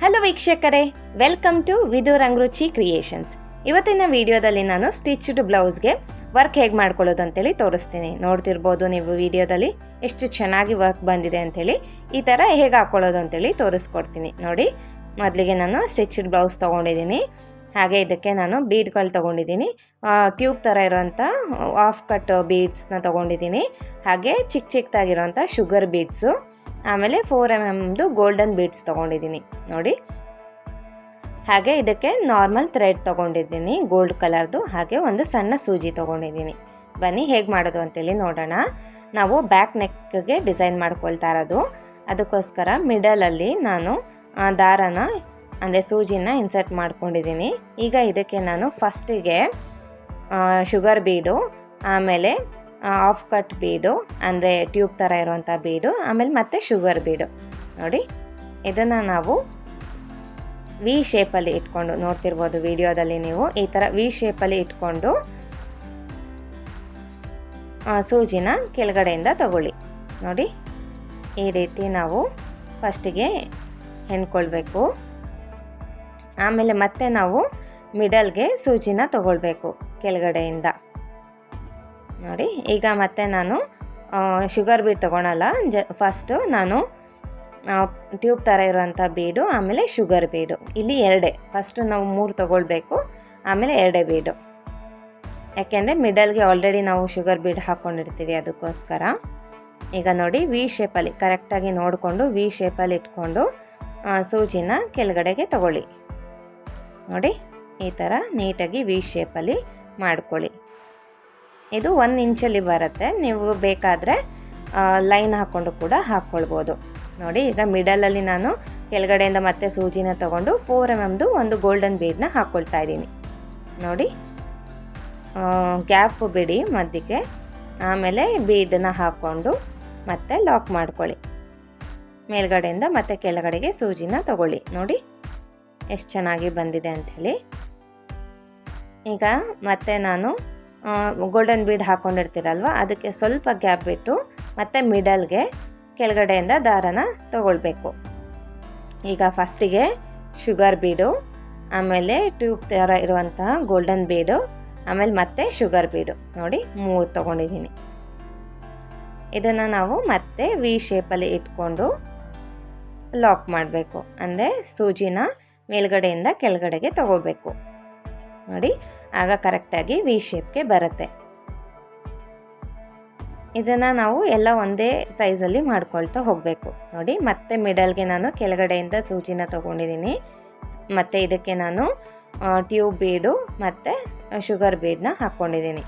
Hello ವೀಕ್ಷಕರೇ, welcome to ವಿದು ರಂಗರುಚಿ creations. ಇವತ್ತಿನ ವಿಡಿಯೋದಲ್ಲಿ ನಾನು ಸ್ಟಿಚ್ಡ್ ಬ್ಲೌಸ್ಗೆ ವರ್ಕ್ ಹೇಗೆ ಮಾಡ್ಕೊಳ್ಳೋದು ಅಂತೇಳಿ ತೋರಿಸ್ತೀನಿ. ನೋಡ್ತಿರ್ಬೋದು ನೀವು ವಿಡಿಯೋದಲ್ಲಿ ಎಷ್ಟು ಚೆನ್ನಾಗಿ ವರ್ಕ್ ಬಂದಿದೆ ಅಂಥೇಳಿ. ಈ ಥರ ಹೇಗೆ ಹಾಕ್ಕೊಳ್ಳೋದು ಅಂತೇಳಿ ತೋರಿಸ್ಕೊಡ್ತೀನಿ ನೋಡಿ. ಮೊದಲಿಗೆ ನಾನು ಸ್ಟಿಚ್ಡ್ ಬ್ಲೌಸ್ ತೊಗೊಂಡಿದ್ದೀನಿ. ಹಾಗೆ ಇದಕ್ಕೆ ನಾನು ಬೀಡ್ಗಳು ತೊಗೊಂಡಿದ್ದೀನಿ. ಟ್ಯೂಬ್ ಥರ ಇರೋಂಥ ಆಫ್ ಕಟ್ ಬೀಡ್ಸ್ನ ತೊಗೊಂಡಿದ್ದೀನಿ. ಹಾಗೆ ಚಿಕ್ಕದಾಗಿರೋಂಥ ಶುಗರ್ ಬೀಡ್ಸು, ಆಮೇಲೆ 4mm ಗೋಲ್ಡನ್ ಬೀಡ್ಸ್ ತೊಗೊಂಡಿದ್ದೀನಿ ನೋಡಿ. ಹಾಗೆ ಇದಕ್ಕೆ ನಾರ್ಮಲ್ ಥ್ರೆಡ್ ತೊಗೊಂಡಿದ್ದೀನಿ ಗೋಲ್ಡ್ ಕಲರ್ದು. ಹಾಗೆ ಒಂದು ಸಣ್ಣ ಸೂಜಿ ತೊಗೊಂಡಿದ್ದೀನಿ. ಬನ್ನಿ ಹೇಗೆ ಮಾಡೋದು ಅಂತೇಳಿ ನೋಡೋಣ. ನಾವು ಬ್ಯಾಕ್ ನೆಕ್ಗೆ ಡಿಸೈನ್ ಮಾಡ್ಕೊಳ್ತಾ ಇರೋದು, ಅದಕ್ಕೋಸ್ಕರ ಮಿಡಲಲ್ಲಿ ನಾನು ದಾರನ ಅಂದರೆ ಸೂಜಿನ ಇನ್ಸರ್ಟ್ ಮಾಡ್ಕೊಂಡಿದ್ದೀನಿ. ಈಗ ಇದಕ್ಕೆ ನಾನು ಫಸ್ಟಿಗೆ ಶುಗರ್ ಬೀಡು, ಆಮೇಲೆ ಆಫ್ ಕಟ್ ಬೀಡು ಅಂದರೆ ಟ್ಯೂಬ್ ಥರ ಇರುವಂಥ ಬೀಡು, ಆಮೇಲೆ ಮತ್ತೆ ಶುಗರ್ ಬೀಡು ನೋಡಿ. ಇದನ್ನು ನಾವು ವಿ ಶೇಪಲ್ಲಿ ಇಟ್ಕೊಂಡು ನೋಡ್ತಿರ್ಬೋದು ವಿಡಿಯೋದಲ್ಲಿ ನೀವು. ಈ ಥರ ವಿ ಶೇಪಲ್ಲಿ ಇಟ್ಕೊಂಡು ಸೂಜಿನ ಕೆಳಗಡೆಯಿಂದ ತಗೊಳ್ಳಿ ನೋಡಿ. ಈ ರೀತಿ ನಾವು ಫಸ್ಟಿಗೆ ಹೆಣ್ಕೊಳ್ಬೇಕು. ಆಮೇಲೆ ಮತ್ತೆ ನಾವು ಮಿಡಲ್ಗೆ ಸೂಜಿನ ತಗೊಳ್ಬೇಕು ಕೆಳಗಡೆಯಿಂದ ನೋಡಿ. ಈಗ ಮತ್ತೆ ನಾನು ಶುಗರ್ ಬೀಡ್ ತೊಗೊಳಲ್ಲ, ಫಸ್ಟು ನಾನು ಟ್ಯೂಬ್ ಥರ ಇರುವಂಥ ಬೀಡು, ಆಮೇಲೆ ಶುಗರ್ ಬೀಡು. ಇಲ್ಲಿ ಎರಡೇ, ಫಸ್ಟು ನಾವು 3 ತೊಗೊಳ್ಬೇಕು, ಆಮೇಲೆ 2 ಬೀಡು. ಯಾಕೆಂದರೆ ಮಿಡಲ್ಗೆ ಆಲ್ರೆಡಿ ನಾವು ಶುಗರ್ ಬೀಡ್ ಹಾಕ್ಕೊಂಡಿರ್ತೀವಿ, ಅದಕ್ಕೋಸ್ಕರ. ಈಗ ನೋಡಿ ವಿ ಶೇಪಲ್ಲಿ ಕರೆಕ್ಟಾಗಿ ನೋಡಿಕೊಂಡು ವಿ ಶೇಪಲ್ಲಿ ಇಟ್ಕೊಂಡು ಸೂಜಿನ ಕೆಳಗಡೆಗೆ ತಗೊಳ್ಳಿ ನೋಡಿ. ಈ ಥರ ನೀಟಾಗಿ ವಿ ಶೇಪಲ್ಲಿ ಮಾಡ್ಕೊಳ್ಳಿ. ಇದು 1 ಇಂಚಲ್ಲಿ ಬರುತ್ತೆ. ನೀವು ಬೇಕಾದರೆ ಲೈನ್ ಹಾಕ್ಕೊಂಡು ಕೂಡ ಹಾಕ್ಕೊಳ್ಬೋದು ನೋಡಿ. ಈಗ ಮಿಡಲಲ್ಲಿ ನಾನು ಕೆಳಗಡೆಯಿಂದ ಮತ್ತೆ ಸೂಜಿನ ತಗೊಂಡು 4mm ಒಂದು ಗೋಲ್ಡನ್ ಬೀಡನ್ನ ಹಾಕ್ಕೊಳ್ತಾ ಇದ್ದೀನಿ ನೋಡಿ. ಗ್ಯಾಪ್ ಬಿಡಿ ಮಧ್ಯಕ್ಕೆ, ಆಮೇಲೆ ಬೀಡನ್ನ ಹಾಕ್ಕೊಂಡು ಮತ್ತೆ ಲಾಕ್ ಮಾಡ್ಕೊಳ್ಳಿ. ಮೇಲ್ಗಡೆಯಿಂದ ಮತ್ತೆ ಕೆಳಗಡೆಗೆ ಸೂಜಿನ ತಗೊಳ್ಳಿ ನೋಡಿ ಎಷ್ಟು ಚೆನ್ನಾಗಿ ಬಂದಿದೆ ಅಂಥೇಳಿ. ಈಗ ಮತ್ತೆ ನಾನು ಗೋಲ್ಡನ್ ಬೀಡ್ ಹಾಕ್ಕೊಂಡಿರ್ತೀರಲ್ವ, ಅದಕ್ಕೆ ಸ್ವಲ್ಪ ಗ್ಯಾಪ್ ಬಿಟ್ಟು ಮತ್ತೆ ಮಿಡಲ್ಗೆ ಕೆಳಗಡೆಯಿಂದ ದಾರನ ತಗೊಳ್ಬೇಕು. ಈಗ ಫಸ್ಟಿಗೆ ಶುಗರ್ ಬೀಡು, ಆಮೇಲೆ ಟ್ಯೂಬ್ ಥರ ಇರುವಂತಹ ಗೋಲ್ಡನ್ ಬೀಡು, ಆಮೇಲೆ ಮತ್ತೆ ಶುಗರ್ ಬೀಡು ನೋಡಿ 3 ತೊಗೊಂಡಿದ್ದೀನಿ. ಇದನ್ನು ನಾವು ಮತ್ತೆ ವಿ ಶೇಪಲ್ಲಿ ಇಟ್ಕೊಂಡು ಲಾಕ್ ಮಾಡಬೇಕು. ಅಂದರೆ ಸೂಜಿನ ಮೇಲ್ಗಡೆಯಿಂದ ಕೆಳಗಡೆಗೆ ತಗೋಬೇಕು ನೋಡಿ. ಆಗ ಕರೆಕ್ಟಾಗಿ ವಿ ಶೇಪ್ಗೆ ಬರುತ್ತೆ. ಇದನ್ನು ನಾವು ಎಲ್ಲ ಒಂದೇ ಸೈಜಲ್ಲಿ ಮಾಡ್ಕೊಳ್ತಾ ಹೋಗಬೇಕು ನೋಡಿ. ಮತ್ತೆ ಮಿಡಲ್ಗೆ ನಾನು ಕೆಳಗಡೆಯಿಂದ ಸೂಜಿನ ತೊಗೊಂಡಿದ್ದೀನಿ. ಮತ್ತು ಇದಕ್ಕೆ ನಾನು ಟ್ಯೂಬ್ ಬೀಡು ಮತ್ತು ಶುಗರ್ ಬೀಡನ್ನ ಹಾಕ್ಕೊಂಡಿದ್ದೀನಿ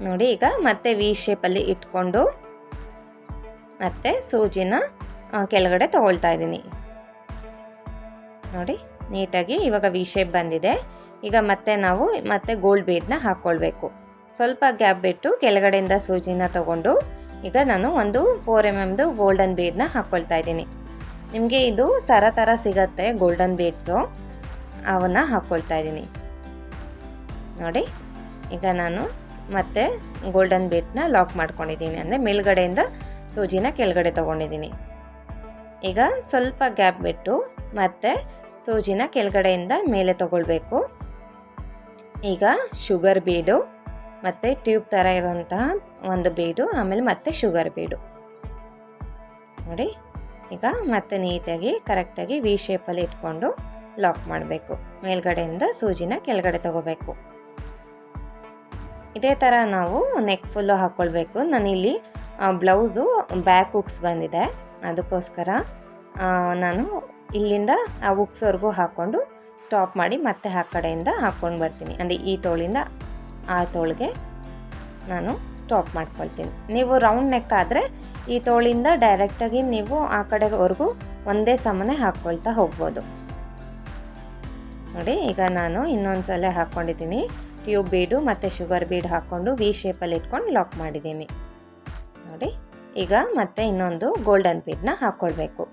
ನೋಡಿ. ಈಗ ಮತ್ತೆ ವಿ ಶೇಪಲ್ಲಿ ಇಟ್ಕೊಂಡು ಮತ್ತೆ ಸೂಜಿನ ಕೆಳಗಡೆ ತಗೊಳ್ತಾ ಇದ್ದೀನಿ ನೋಡಿ. ನೀಟಾಗಿ ಇವಾಗ ವಿ ಶೇಪ್ ಬಂದಿದೆ. ಈಗ ಮತ್ತೆ ನಾವು ಮತ್ತೆ ಗೋಲ್ಡ್ ಬೀಡನ್ನ ಹಾಕ್ಕೊಳ್ಬೇಕು. ಸ್ವಲ್ಪ ಗ್ಯಾಪ್ ಬಿಟ್ಟು ಕೆಳಗಡೆಯಿಂದ ಸೂಜಿನ ತಗೊಂಡು ಈಗ ನಾನು ಒಂದು 4mm ಗೋಲ್ಡನ್ ಬೀಡನ್ನ ಹಾಕ್ಕೊಳ್ತಾ ಇದ್ದೀನಿ. ನಿಮಗೆ ಇದು ಸರ ಥರ ಸಿಗತ್ತೆ ಗೋಲ್ಡನ್ ಬೀಡ್ಸು, ಅವನ್ನ ಹಾಕ್ಕೊಳ್ತಾ ಇದ್ದೀನಿ ನೋಡಿ. ಈಗ ನಾನು ಮತ್ತೆ ಗೋಲ್ಡನ್ ಬೀಡನ್ನ ಲಾಕ್ ಮಾಡ್ಕೊಂಡಿದ್ದೀನಿ, ಅಂದರೆ ಮೇಲ್ಗಡೆಯಿಂದ ಸೂಜಿನ ಕೆಳಗಡೆ ತೊಗೊಂಡಿದ್ದೀನಿ. ಈಗ ಸ್ವಲ್ಪ ಗ್ಯಾಪ್ ಬಿಟ್ಟು ಮತ್ತೆ ಸೂಜಿನ ಕೆಳಗಡೆಯಿಂದ ಮೇಲೆ ತಗೊಳ್ಬೇಕು. ಈಗ ಶುಗರ್ ಬೀಡು ಮತ್ತು ಟ್ಯೂಬ್ ಥರ ಇರುವಂತಹ ಒಂದು ಬೀಡು, ಆಮೇಲೆ ಮತ್ತೆ ಶುಗರ್ ಬೀಡು ನೋಡಿ. ಈಗ ಮತ್ತೆ ನೀಟಾಗಿ ಕರೆಕ್ಟಾಗಿ ವಿ ಶೇಪಲ್ಲಿ ಇಟ್ಕೊಂಡು ಲಾಕ್ ಮಾಡಬೇಕು. ಮೇಲ್ಗಡೆಯಿಂದ ಸೂಜಿನ ಕೆಳಗಡೆ ತಗೋಬೇಕು. ಇದೇ ಥರ ನಾವು ನೆಕ್ ಫುಲ್ಲು ಹಾಕ್ಕೊಳ್ಬೇಕು. ನಾನಿಲ್ಲಿ ಬ್ಲೌಸು ಬ್ಯಾಕ್ ಹುಕ್ಸ್ ಬಂದಿದೆ, ಅದಕ್ಕೋಸ್ಕರ ನಾನು ಇಲ್ಲಿಂದ ಆ ಹುಕ್ಸ್ವರೆಗೂ ಹಾಕ್ಕೊಂಡು ಸ್ಟಾಪ್ ಮಾಡಿ ಮತ್ತೆ ಆ ಕಡೆಯಿಂದ ಹಾಕ್ಕೊಂಡು ಬರ್ತೀನಿ. ಅಂದರೆ ಈ ತೋಳಿಂದ ಆ ತೋಳಿಗೆ ನಾನು ಸ್ಟಾಪ್ ಮಾಡ್ಕೊಳ್ತೀನಿ. ನೀವು ರೌಂಡ್ ನೆಕ್ ಆದರೆ ಈ ತೋಳಿಂದ ಡೈರೆಕ್ಟಾಗಿ ನೀವು ಆ ಕಡೆವರೆಗೂ ಒಂದೇ ಸಮನೆ ಹಾಕ್ಕೊಳ್ತಾ ಹೋಗ್ಬೋದು ನೋಡಿ. ಈಗ ನಾನು ಇನ್ನೊಂದು ಸಲ ಹಾಕ್ಕೊಂಡಿದ್ದೀನಿ. ಟ್ಯೂಬ್ ಬೀಡು ಮತ್ತು ಶುಗರ್ ಬೀಡ್ ಹಾಕ್ಕೊಂಡು ವಿ ಶೇಪಲ್ಲಿ ಇಟ್ಕೊಂಡು ಲಾಕ್ ಮಾಡಿದ್ದೀನಿ ನೋಡಿ. ಈಗ ಮತ್ತೆ ಇನ್ನೊಂದು ಗೋಲ್ಡನ್ ಬೀಡನ್ನ ಹಾಕ್ಕೊಳ್ಬೇಕು.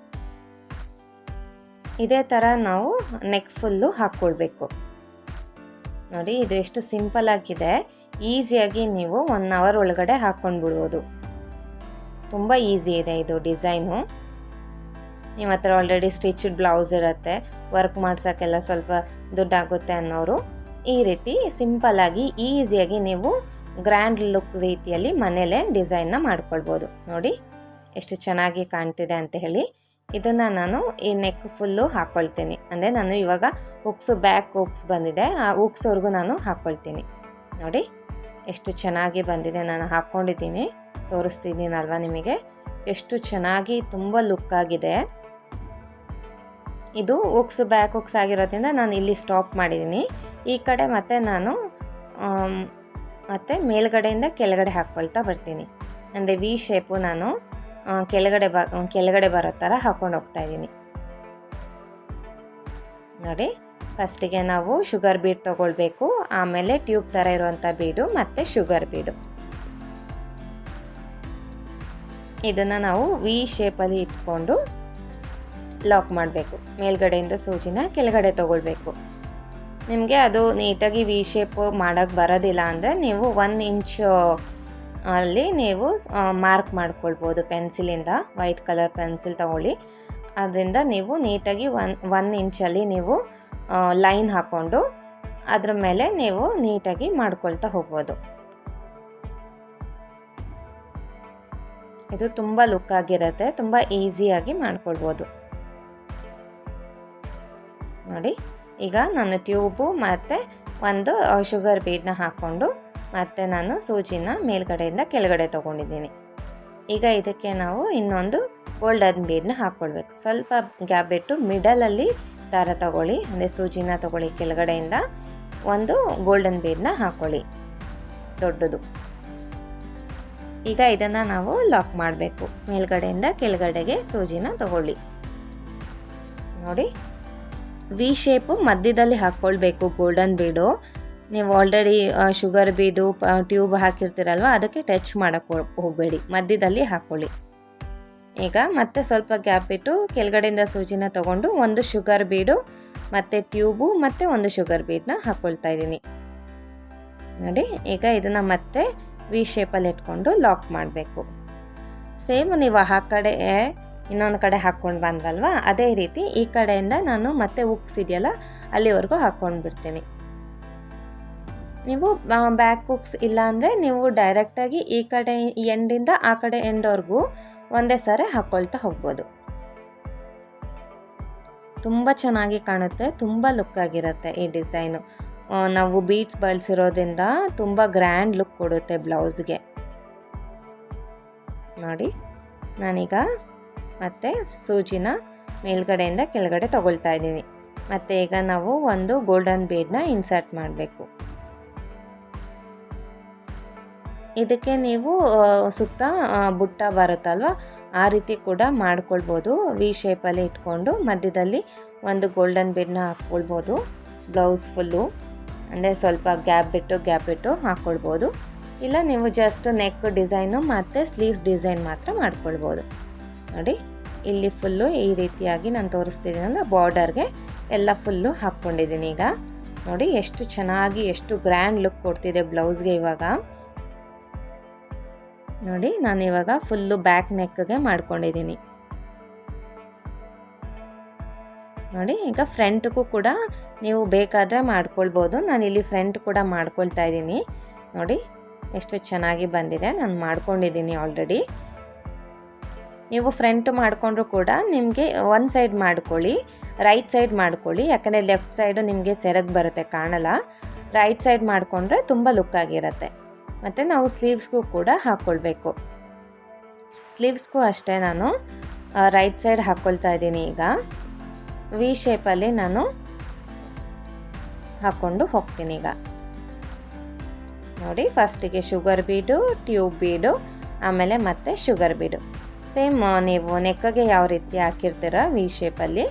ಇದೇ ಥರ ನಾವು ನೆಕ್ ಫುಲ್ಲು ಹಾಕ್ಕೊಳ್ಬೇಕು ನೋಡಿ. ಇದು ಎಷ್ಟು ಸಿಂಪಲ್ ಆಗಿದೆ, ಈಸಿಯಾಗಿ ನೀವು 1 ಅವರ್ ಒಳಗಡೆ ಹಾಕ್ಕೊಂಡು ಬಿಡ್ಬೋದು. ತುಂಬ ಈಸಿ ಇದೆ ಇದು ಡಿಸೈನು. ನಿಮ್ಮ ಹತ್ರ ಆಲ್ರೆಡಿ ಸ್ಟಿಚ್ಡ್ ಬ್ಲೌಸ್ ಇರುತ್ತೆ, ವರ್ಕ್ ಮಾಡ್ಸೋಕ್ಕೆಲ್ಲ ಸ್ವಲ್ಪ ದುಡ್ಡಾಗುತ್ತೆ ಅನ್ನೋರು ಈ ರೀತಿ ಸಿಂಪಲ್ಲಾಗಿ ಈಸಿಯಾಗಿ ನೀವು ಗ್ರ್ಯಾಂಡ್ ಲುಕ್ ರೀತಿಯಲ್ಲಿ ಮನೇಲೇ ಡಿಸೈನ್ನ ಮಾಡ್ಕೊಳ್ಬೋದು. ನೋಡಿ ಎಷ್ಟು ಚೆನ್ನಾಗಿ ಕಾಣ್ತಿದೆ ಅಂತ ಹೇಳಿ. ಇದನ್ನು ನಾನು ಈ ನೆಕ್ ಫುಲ್ಲು ಹಾಕ್ಕೊಳ್ತೀನಿ. ಅಂದರೆ ನಾನು ಇವಾಗ ಹುಕ್ಸು ಬ್ಯಾಕ್ ಹುಕ್ಸ್ ಬಂದಿದೆ, ಆ ಹುಕ್ಸ್ವರೆಗೂ ನಾನು ಹಾಕ್ಕೊಳ್ತೀನಿ. ನೋಡಿ ಎಷ್ಟು ಚೆನ್ನಾಗಿ ಬಂದಿದೆ, ನಾನು ಹಾಕ್ಕೊಂಡಿದ್ದೀನಿ, ತೋರಿಸ್ತಿದ್ದೀನಲ್ವ ನಿಮಗೆ. ಎಷ್ಟು ಚೆನ್ನಾಗಿ ತುಂಬ ಲುಕ್ ಆಗಿದೆ. ಇದು ಹುಕ್ಸ್ ಬ್ಯಾಕ್ ಹುಕ್ಸ್ ಆಗಿರೋದ್ರಿಂದ ನಾನು ಇಲ್ಲಿ ಸ್ಟಾಪ್ ಮಾಡಿದ್ದೀನಿ. ಈ ಕಡೆ ಮತ್ತೆ ನಾನು ಮತ್ತು ಮೇಲ್ಗಡೆಯಿಂದ ಕೆಳಗಡೆ ಹಾಕ್ಕೊಳ್ತಾ ಬರ್ತೀನಿ. ಅಂದರೆ ವಿ ಶೇಪು ನಾನು ಕೆಳಗಡೆ ಬರೋ ಥರ ಹಾಕ್ಕೊಂಡು ಹೋಗ್ತಾ ಇದ್ದೀನಿ. ನೋಡಿ ಫಸ್ಟಿಗೆ ನಾವು ಶುಗರ್ ಬೀಡ್ ತೊಗೊಳ್ಬೇಕು, ಆಮೇಲೆ ಟ್ಯೂಬ್ ಥರ ಇರುವಂಥ ಬೀಡು ಮತ್ತು ಶುಗರ್ ಬೀಡು. ಇದನ್ನು ನಾವು ವಿ ಶೇಪಲ್ಲಿ ಇಟ್ಕೊಂಡು ಲಾಕ್ ಮಾಡಬೇಕು. ಮೇಲ್ಗಡೆಯಿಂದ ಸೂಜಿನ ಕೆಳಗಡೆ ತೊಗೊಳ್ಬೇಕು. ನಿಮಗೆ ಅದು ನೀಟಾಗಿ ವಿ ಶೇಪ್ ಮಾಡೋಕ್ಕೆ ಬರೋದಿಲ್ಲ ಅಂದರೆ ನೀವು 1 ಇಂಚ್ ಅಲ್ಲಿ ನೀವು ಮಾರ್ಕ್ ಮಾಡ್ಕೊಳ್ಬೋದು ಪೆನ್ಸಿಲಿಂದ. ವೈಟ್ ಕಲರ್ ಪೆನ್ಸಿಲ್ ತಗೊಳ್ಳಿ, ಅದರಿಂದ ನೀವು ನೀಟಾಗಿ 1 ಇಂಚಲ್ಲಿ ನೀವು ಲೈನ್ ಹಾಕ್ಕೊಂಡು ಅದ್ರ ಮೇಲೆ ನೀವು ನೀಟಾಗಿ ಮಾಡ್ಕೊಳ್ತಾ ಹೋಗ್ಬೋದು. ಇದು ತುಂಬ ಲುಕ್ ಆಗಿರುತ್ತೆ, ತುಂಬ ಈಸಿಯಾಗಿ ಮಾಡ್ಕೊಳ್ಬೋದು. ನೋಡಿ ಈಗ ನಾನು ಟ್ಯೂಬು ಮತ್ತು ಒಂದು ಶುಗರ್ ಬೀಡನ್ನ ಹಾಕ್ಕೊಂಡು ಮತ್ತು ನಾನು ಸೂಜಿನ ಮೇಲ್ಗಡೆಯಿಂದ ಕೆಳಗಡೆ ತೊಗೊಂಡಿದ್ದೀನಿ. ಈಗ ಇದಕ್ಕೆ ನಾವು ಇನ್ನೊಂದು ಗೋಲ್ಡನ್ ಬೀಡನ್ನ ಹಾಕ್ಕೊಳ್ಬೇಕು. ಸ್ವಲ್ಪ ಗ್ಯಾಪ್ ಬಿಟ್ಟು ಮಿಡಲಲ್ಲಿ ದಾರ ತಗೊಳ್ಳಿ, ಅಂದರೆ ಸೂಜಿನ ತಗೊಳ್ಳಿ, ಕೆಳಗಡೆಯಿಂದ ಒಂದು ಗೋಲ್ಡನ್ ಬೀಡನ್ನ ಹಾಕ್ಕೊಳ್ಳಿ ದೊಡ್ಡದು. ಈಗ ಇದನ್ನು ನಾವು ಲಾಕ್ ಮಾಡಬೇಕು. ಮೇಲ್ಗಡೆಯಿಂದ ಕೆಳಗಡೆಗೆ ಸೂಜಿನ ತಗೊಳ್ಳಿ. ನೋಡಿ ವಿ ಶೇಪು ಮಧ್ಯದಲ್ಲಿ ಹಾಕ್ಕೊಳ್ಬೇಕು ಗೋಲ್ಡನ್ ಬೀಡು. ನೀವು ಆಲ್ರೆಡಿ ಶುಗರ್ ಬೀಡು ಟ್ಯೂಬ್ ಹಾಕಿರ್ತೀರಲ್ವ, ಅದಕ್ಕೆ ಟಚ್ ಮಾಡೋಕ್ಕೆ ಹೋಗಬೇಡಿ, ಮಧ್ಯದಲ್ಲಿ ಹಾಕ್ಕೊಳ್ಳಿ. ಈಗ ಮತ್ತೆ ಸ್ವಲ್ಪ ಗ್ಯಾಪ್ ಬಿಟ್ಟು ಕೆಳಗಡೆಯಿಂದ ಸೂಜಿನ ತೊಗೊಂಡು ಒಂದು ಶುಗರ್ ಬೀಡು ಮತ್ತು ಟ್ಯೂಬು ಮತ್ತು ಒಂದು ಶುಗರ್ ಬೀಡನ್ನ ಹಾಕ್ಕೊಳ್ತಾ ಇದ್ದೀನಿ. ನೋಡಿ ಈಗ ಇದನ್ನು ಮತ್ತೆ ವಿ ಶೇಪಲ್ಲಿ ಇಟ್ಕೊಂಡು ಲಾಕ್ ಮಾಡಬೇಕು. ಸೇಮ್ ನೀವು ಆ ಕಡೆ ಇನ್ನೊಂದು ಕಡೆ ಹಾಕ್ಕೊಂಡು ಬಂದ್ವಲ್ವ, ಅದೇ ರೀತಿ ಈ ಕಡೆಯಿಂದ ನಾನು ಮತ್ತೆ ಹುಕ್ಸ್ ಇದೆಯಲ್ಲ ಅಲ್ಲಿವರೆಗೂ ಹಾಕ್ಕೊಂಡು ಬಿಡ್ತೀನಿ. ನೀವು ಬ್ಯಾಕ್ ಹುಕ್ಸ್ ಇಲ್ಲ ಅಂದರೆ ನೀವು ಡೈರೆಕ್ಟಾಗಿ ಈ ಕಡೆ ಎಂಡಿಂದ ಆ ಕಡೆ ಎಂಡ್ವರೆಗೂ ಒಂದೇ ಸಾರಿ ಹಾಕ್ಕೊಳ್ತಾ ಹೋಗ್ಬೋದು. ತುಂಬ ಚೆನ್ನಾಗಿ ಕಾಣುತ್ತೆ, ತುಂಬ ಲುಕ್ ಆಗಿರುತ್ತೆ ಈ ಡಿಸೈನು. ನಾವು ಬೀಡ್ಸ್ ಬಳಸಿರೋದ್ರಿಂದ ತುಂಬ ಗ್ರ್ಯಾಂಡ್ ಲುಕ್ ಕೊಡುತ್ತೆ ಬ್ಲೌಸ್ಗೆ. ನೋಡಿ ನಾನೀಗ ಮತ್ತೆ ಸೂಜಿನ ಮೇಲ್ಗಡೆಯಿಂದ ಕೆಳಗಡೆ ತಗೊಳ್ತಾ ಇದ್ದೀನಿ. ಮತ್ತು ಈಗ ನಾವು ಒಂದು ಗೋಲ್ಡನ್ ಬೀಡನ್ನ ಇನ್ಸರ್ಟ್ ಮಾಡಬೇಕು. ಇದಕ್ಕೆ ನೀವು ಸುತ್ತ ಬುಟ್ಟ ಬರುತ್ತಲ್ವ, ಆ ರೀತಿ ಕೂಡ ಮಾಡ್ಕೊಳ್ಬೋದು. ವಿ ಶೇಪಲ್ಲಿ ಇಟ್ಕೊಂಡು ಮಧ್ಯದಲ್ಲಿ ಒಂದು ಗೋಲ್ಡನ್ ಬೀಡನ್ನ ಹಾಕ್ಕೊಳ್ಬೋದು. ಬ್ಲೌಸ್ ಫುಲ್ಲು ಅಂದರೆ ಸ್ವಲ್ಪ ಗ್ಯಾಪ್ ಬಿಟ್ಟು ಹಾಕ್ಕೊಳ್ಬೋದು. ಇಲ್ಲ ನೀವು ಜಸ್ಟ್ ನೆಕ್ ಡಿಸೈನು ಮತ್ತು ಸ್ಲೀವ್ಸ್ ಡಿಸೈನ್ ಮಾತ್ರ ಮಾಡ್ಕೊಳ್ಬೋದು. ನೋಡಿ ಇಲ್ಲಿ ಫುಲ್ಲು ಈ ರೀತಿಯಾಗಿ ನಾನು ತೋರಿಸ್ತಿದ್ದೀನಲ್ಲ, ಬಾರ್ಡರ್ಗೆ ಎಲ್ಲ ಫುಲ್ಲು ಹಾಕ್ಕೊಂಡಿದ್ದೀನಿ. ಈಗ ನೋಡಿ ಎಷ್ಟು ಚೆನ್ನಾಗಿ ಎಷ್ಟು ಗ್ರ್ಯಾಂಡ್ ಲುಕ್ ಕೊಡ್ತಿದೆ ಬ್ಲೌಸ್ಗೆ. ಇವಾಗ ನೋಡಿ ನಾನು ಇವಾಗ ಫುಲ್ಲು ಬ್ಯಾಕ್ ನೆಕ್ಗೆ ಮಾಡ್ಕೊಂಡಿದ್ದೀನಿ. ನೋಡಿ ಈಗ ಫ್ರಂಟ್ಗೂ ಕೂಡ ನೀವು ಬೇಕಾದರೆ ಮಾಡ್ಕೊಳ್ಬೋದು. ನಾನಿಲ್ಲಿ ಫ್ರಂಟ್ ಕೂಡ ಮಾಡ್ಕೊಳ್ತಾ ಇದ್ದೀನಿ. ನೋಡಿ ಎಷ್ಟು ಚೆನ್ನಾಗಿ ಬಂದಿದೆ, ನಾನು ಮಾಡ್ಕೊಂಡಿದ್ದೀನಿ ಆಲ್ರೆಡಿ. ನೀವು ಫ್ರಂಟ್ ಮಾಡಿಕೊಂಡ್ರೂ ಕೂಡ ನಿಮಗೆ ಒಂದು ಸೈಡ್ ಮಾಡ್ಕೊಳ್ಳಿ, ರೈಟ್ ಸೈಡ್ ಮಾಡ್ಕೊಳ್ಳಿ. ಯಾಕಂದರೆ ಲೆಫ್ಟ್ ಸೈಡು ನಿಮಗೆ ಸೆರಗು ಬರುತ್ತೆ, ಕಾಣಲ್ಲ. ರೈಟ್ ಸೈಡ್ ಮಾಡಿಕೊಂಡ್ರೆ ತುಂಬ ಲುಕ್ ಆಗಿರುತ್ತೆ. ಮತ್ತು ನಾವು ಸ್ಲೀವ್ಸ್ಗೂ ಕೂಡ ಹಾಕ್ಕೊಳ್ಬೇಕು. ಸ್ಲೀವ್ಸ್ಗೂ ಅಷ್ಟೇ ನಾನು ರೈಟ್ ಸೈಡ್ ಹಾಕ್ಕೊಳ್ತಾ ಇದ್ದೀನಿ. ಈಗ ವಿ ಶೇಪಲ್ಲಿ ನಾನು ಹಾಕ್ಕೊಂಡು ಹೋಗ್ತೀನಿ. ಈಗ ನೋಡಿ ಫಸ್ಟಿಗೆ ಶುಗರ್ ಬೀಡು, ಟ್ಯೂಬ್ ಬೀಡು, ಆಮೇಲೆ ಮತ್ತೆ ಶುಗರ್ ಬೀಡು. ಸೇಮ್ ನೀವು ನೆಕ್ಗೆ ಯಾವ ರೀತಿ ಹಾಕಿರ್ತೀರ ವಿ ಶೇಪಲ್ಲಿ,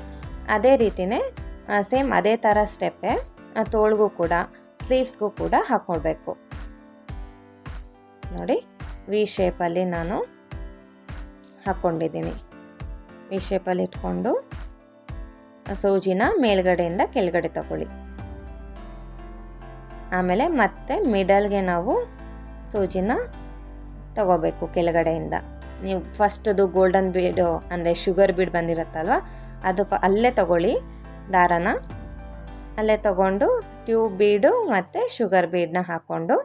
ಅದೇ ರೀತಿಯೇ ಸೇಮ್ ಅದೇ ಥರ ಸ್ಟೆಪ್ಪೇ ತೋಳ್ಗೂ ಕೂಡ ಸ್ಲೀವ್ಸ್ಗೂ ಕೂಡ ಹಾಕ್ಕೊಳ್ಬೇಕು. ನೋಡಿ ವಿ ಶೇಪಲ್ಲಿ ನಾನು ಹಾಕ್ಕೊಂಡಿದ್ದೀನಿ. ವಿ ಶೇಪಲ್ಲಿ ಇಟ್ಕೊಂಡು ಸೂಜಿನ ಮೇಲ್ಗಡೆಯಿಂದ ಕೆಳಗಡೆ ತಗೊಳ್ಳಿ. ಆಮೇಲೆ ಮತ್ತೆ ಮಿಡಲ್ಗೆ ನಾವು ಸೂಜಿನ ತಗೋಬೇಕು ಕೆಳಗಡೆಯಿಂದ. ನೀವು ಫಸ್ಟದು ಗೋಲ್ಡನ್ ಬೀಡು ಅಂದರೆ ಶುಗರ್ ಬೀಡ್ ಬಂದಿರುತ್ತಲ್ವ ಅದು ಅಲ್ಲೇ ತಗೊಳ್ಳಿ, ದಾರನ ಅಲ್ಲೇ ತಗೊಂಡು ಟ್ಯೂಬ್ ಬೀಡು ಮತ್ತು ಶುಗರ್ ಬೀಡನ್ನ ಹಾಕ್ಕೊಂಡು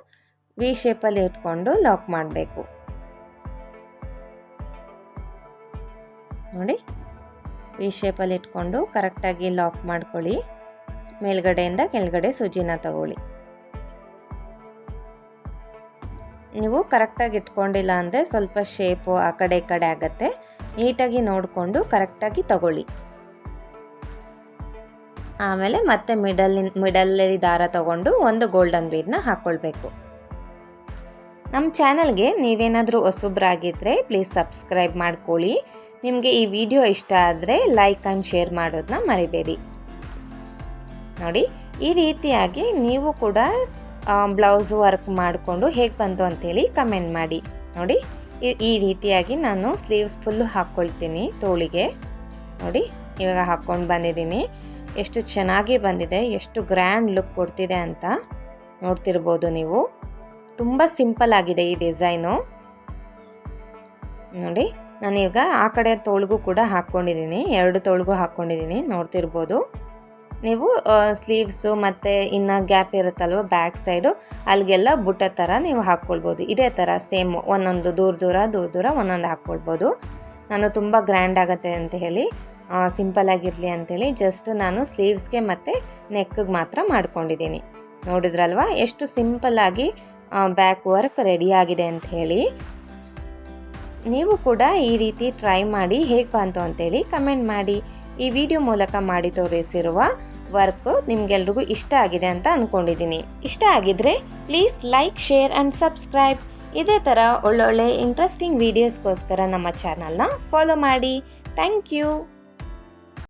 ವಿ ಶೇಪಲ್ಲಿ ಇಟ್ಕೊಂಡು ಲಾಕ್ ಮಾಡಬೇಕು. ನೋಡಿ, ವಿ ಶೇಪಲ್ಲಿ ಇಟ್ಕೊಂಡು ಕರೆಕ್ಟಾಗಿ ಲಾಕ್ ಮಾಡ್ಕೊಳ್ಳಿ. ಮೇಲ್ಗಡೆಯಿಂದ ಕೆಳಗಡೆ ಸೂಜಿನ ತಗೊಳ್ಳಿ. ನೀವು ಕರೆಕ್ಟಾಗಿ ಇಟ್ಕೊಂಡಿಲ್ಲ ಅಂದರೆ ಸ್ವಲ್ಪ ಶೇಪು ಆ ಕಡೆ ಈ ಕಡೆ ಆಗುತ್ತೆ. ನೀಟಾಗಿ ನೋಡಿಕೊಂಡು ಕರೆಕ್ಟಾಗಿ ತಗೊಳ್ಳಿ. ಆಮೇಲೆ ಮತ್ತೆ ಮಿಡಲ್ಲಿ ದಾರ ತಗೊಂಡು ಒಂದು ಗೋಲ್ಡನ್ ಬೀಡನ್ನ ಹಾಕ್ಕೊಳ್ಬೇಕು. ನಮ್ಮ ಚಾನಲ್ಗೆ ನೀವೇನಾದರೂ ಹೊಸಬ್ರಾಗಿದ್ದರೆ ಪ್ಲೀಸ್ ಸಬ್ಸ್ಕ್ರೈಬ್ ಮಾಡ್ಕೊಳ್ಳಿ. ನಿಮಗೆ ಈ ವಿಡಿಯೋ ಇಷ್ಟ ಆದರೆ ಲೈಕ್ ಆ್ಯಂಡ್ ಶೇರ್ ಮಾಡೋದನ್ನ ಮರಿಬೇಡಿ. ನೋಡಿ, ಈ ರೀತಿಯಾಗಿ ನೀವು ಕೂಡ ಬ್ಲೌಸ್ ವರ್ಕ್ ಮಾಡಿಕೊಂಡು ಹೇಗೆ ಬಂತು ಅಂಥೇಳಿ ಕಮೆಂಟ್ ಮಾಡಿ. ನೋಡಿ, ಈ ರೀತಿಯಾಗಿ ನಾನು ಸ್ಲೀವ್ಸ್ ಫುಲ್ಲು ಹಾಕ್ಕೊಳ್ತೀನಿ ತೋಳಿಗೆ. ನೋಡಿ, ಇವಾಗ ಹಾಕ್ಕೊಂಡು ಬಂದಿದ್ದೀನಿ. ಎಷ್ಟು ಚೆನ್ನಾಗಿ ಬಂದಿದೆ, ಎಷ್ಟು ಗ್ರ್ಯಾಂಡ್ ಲುಕ್ ಕೊಡ್ತಿದೆ ಅಂತ ನೋಡ್ತಿರ್ಬೋದು ನೀವು. ತುಂಬ ಸಿಂಪಲ್ ಆಗಿದೆ ಈ ಡಿಸೈನು. ನೋಡಿ, ನಾನೀಗ ಆ ಕಡೆ ತೋಳಿಗೂ ಕೂಡ ಹಾಕ್ಕೊಂಡಿದ್ದೀನಿ, 2 ತೋಳಿಗೂ ಹಾಕ್ಕೊಂಡಿದ್ದೀನಿ, ನೋಡ್ತಿರ್ಬೋದು ನೀವು. ಸ್ಲೀವ್ಸು ಮತ್ತು ಇನ್ನು ಗ್ಯಾಪ್ ಇರುತ್ತಲ್ವ ಬ್ಯಾಕ್ ಸೈಡು, ಅಲ್ಲಿಗೆಲ್ಲ ಬುಟ್ಟ ಥರ ನೀವು ಹಾಕ್ಕೊಳ್ಬೋದು. ಇದೇ ಥರ ಸೇಮ್ ಒಂದೊಂದು ದೂರ ದೂರ ಒಂದೊಂದು ಹಾಕ್ಕೊಳ್ಬೋದು. ನಾನು ತುಂಬ ಗ್ರ್ಯಾಂಡ್ ಆಗುತ್ತೆ ಅಂತ ಹೇಳಿ, ಸಿಂಪಲ್ಲಾಗಿರಲಿ ಅಂಥೇಳಿ ಜಸ್ಟ್ ನಾನು ಸ್ಲೀವ್ಸ್ಗೆ ಮತ್ತು ನೆಕ್ಗೆ ಮಾತ್ರ ಮಾಡ್ಕೊಂಡಿದ್ದೀನಿ. ನೋಡಿದ್ರಲ್ವ ಎಷ್ಟು ಸಿಂಪಲ್ಲಾಗಿ ಬ್ಯಾಕ್ ವರ್ಕ್ ರೆಡಿಯಾಗಿದೆ ಅಂತ ಹೇಳಿ. ನೀವು ಕೂಡ ಈ ರೀತಿ ಟ್ರೈ ಮಾಡಿ ಹೇಗೆ ಬಂತು ಅಂತೇಳಿ ಕಮೆಂಟ್ ಮಾಡಿ. ಈ ವಿಡಿಯೋ ಮೂಲಕ ಮಾಡಿ ತೋರಿಸಿರುವ ವರ್ಕ್ ನಿಮ್ಗೆಲ್ರಿಗೂ ಇಷ್ಟ ಆಗಿದೆ ಅಂತ ಅಂದ್ಕೊಂಡಿದ್ದೀನಿ. ಇಷ್ಟ ಆಗಿದ್ರೆ please like, share and subscribe. ಇದೇ ಥರ ಒಳ್ಳೊಳ್ಳೆ ಇಂಟ್ರೆಸ್ಟಿಂಗ್ ವೀಡಿಯೋಸ್ಗೋಸ್ಕರ ನಮ್ಮ ಚಾನಲ್ನ ಫಾಲೋ ಮಾಡಿ. Thank you.